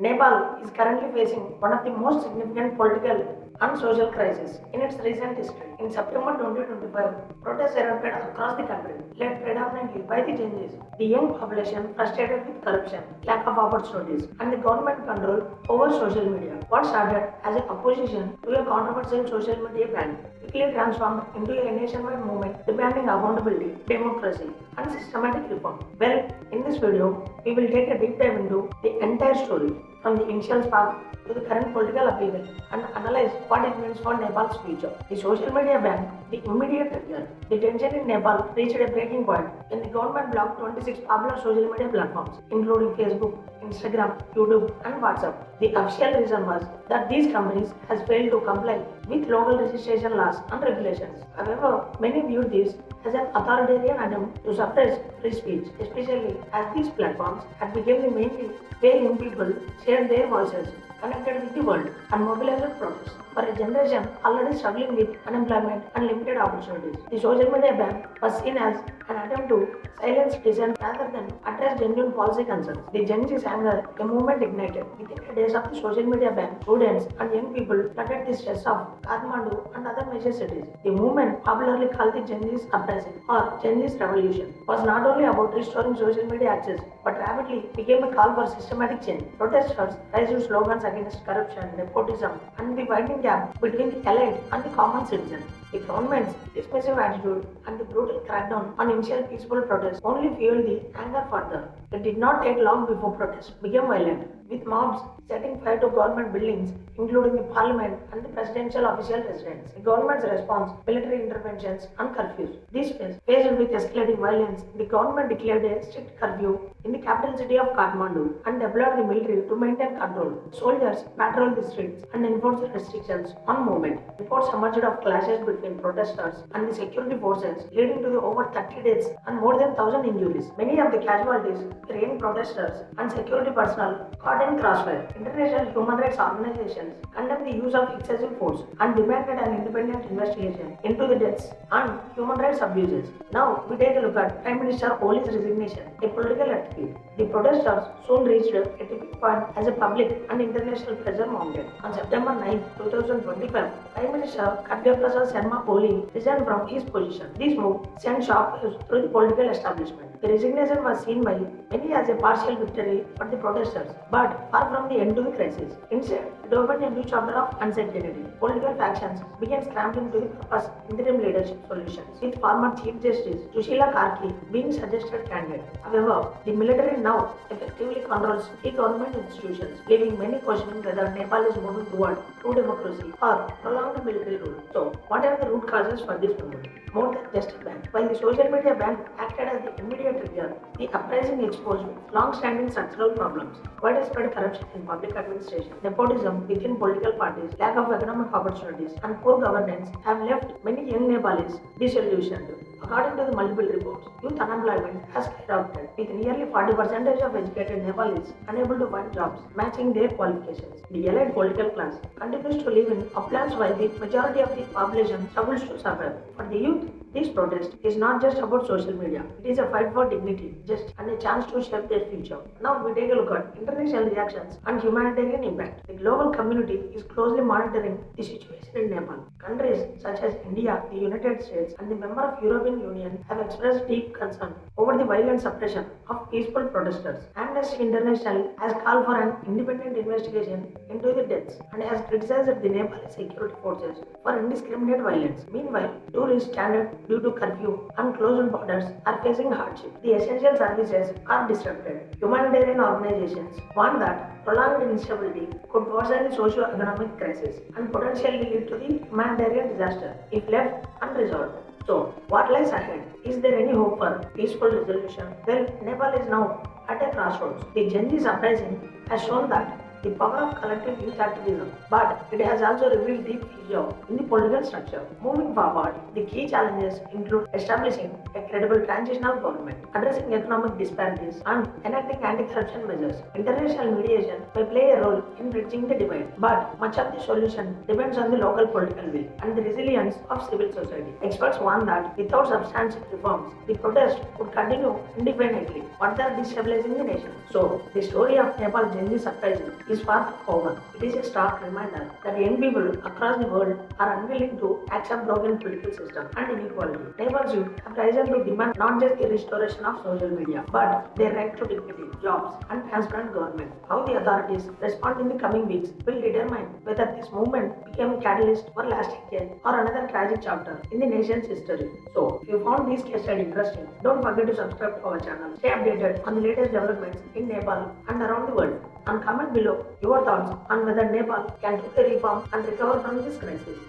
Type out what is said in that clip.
Nepal is currently facing one of the most significant political and social crises in its recent history. In September 2025, protests erupted across the country, led predominantly by the changes. The young population frustrated with corruption, lack of opportunities, and the government control over social media. What started as an opposition to a controversial social media ban quickly transformed into a nationwide movement demanding accountability, democracy, and systematic reform. Well, in this video, we will take a deep dive into the entire story from the initial spark to the current political upheaval and analyze what it means for Nepal's future. The social media ban, the immediate trigger. The tension in Nepal reached a breaking point when the government blocked 26 popular social media platforms, including Facebook, Instagram, YouTube, and WhatsApp. The official reason was that these companies has failed to comply with local registration laws and regulations. However, many viewed this as an authoritarian attempt to suppress free speech, especially as these platforms had become the main way young people shared their voices, connected with the world, and mobilized protests. For a generation already struggling with unemployment and limited opportunities, the social media ban was seen as an attempt to silence dissent rather than address genuine policy concerns. The Gen Z's anger, a movement ignited within the days of the social media ban. Students and young people flooded the streets of Kathmandu and other major cities. The movement, popularly called the Gen Z's Uprising or Gen Z's Revolution, was not only about restoring social media access but rapidly became a call for systematic change. Protesters raised slogans against corruption, nepotism, and the widening gap between the elite and the common citizen. The government's dismissive attitude and the brutal crackdown on initial peaceful protests only fueled the anger further. It did not take long before protests became violent, with mobs setting fire to government buildings, including the parliament and the presidential official residence. The government's response, military interventions and curfews. This faced with escalating violence, the government declared a strict curfew in the capital city of Kathmandu and deployed the military to maintain control. Soldiers patrolled the streets and enforced restrictions on movement. Reports emerged of clashes between protesters and the security forces, leading to the over 30 deaths and more than 1,000 injuries. Many of the casualties were young protesters and security personnel caught in crossfire. International human rights organizations condemned the use of excessive force and demanded an independent investigation into the deaths and human rights abuses. Now we take a look at Prime Minister Oli's resignation, a political attitude. The protesters soon reached a tipping point as a public and international pressure mounted. On September 9, 2025, Prime Minister Sharma Oli resigned from his position. This move sent shock waves through the political establishment. The resignation was seen by many as a partial victory for the protesters, but far from the end to the crisis. Instead, it opened a new chapter of uncertainty. Political factions began scrambling to propose interim leadership solutions, with former Chief Justice Sushila Karki being suggested candidate. However, the military now effectively controls key government institutions, leaving many questioning whether Nepal is moving toward true democracy or prolonged military rule. So, what are the root causes for this movement? More than just a ban. While the social media ban acted as the immediate trigger, the uprising exposed long-standing structural problems, widespread corruption in public administration, nepotism within political parties, lack of economic opportunities, and poor governance have left many young Nepalis disillusioned. According to the multiple reports, youth unemployment has skyrocketed, with nearly 40% of educated Nepalis unable to find jobs matching their qualifications. The elite political class continues to live in uplands while the majority of the population struggles to survive. For the youth, this protest is not just about social media. It is a fight for dignity, justice, and a chance to shape their future. Now we take a look at international reactions and humanitarian impact. The global community is closely monitoring the situation in Nepal. Countries such as India, the United States, and the member of European Union have expressed deep concern over the violent suppression of peaceful protesters. Amnesty International has called for an independent investigation into the deaths and has criticized the Nepali security forces for indiscriminate violence. Meanwhile, tourists stranded due to curfew and closed borders are facing hardship. The essential services are disrupted. Humanitarian organizations warn that prolonged instability could worsen the socio-economic crisis and potentially lead to the humanitarian disaster if left unresolved. So, what lies ahead? Is there any hope for peaceful resolution? Well, Nepal is now at a crossroads. The Gen Z's uprising has shown that the power of collective youth activism, but it has also revealed deep fissure in the political structure. Moving forward, the key challenges include establishing a credible transitional government, addressing economic disparities, and enacting anti-corruption measures. International mediation may play a role in bridging the divide, but much of the solution depends on the local political will and the resilience of civil society. Experts warn that without substantial reforms, the protest would continue indefinitely, further destabilizing the nation. So, the story of Nepal Gen Z uprising is far from over. It is a stark reminder that young people across the world are unwilling to accept broken political system and inequality. Nepal's youth have risen to demand not just the restoration of social media, but their right to dignity, jobs, and transparent government. How the authorities respond in the coming weeks will determine whether this movement became a catalyst for lasting change or another tragic chapter in the nation's history. So, if you found this case study interesting, don't forget to subscribe to our channel. Stay updated on the latest developments in Nepal and around the world. And comment below your thoughts on whether Nepal can truly reform and recover from this crisis.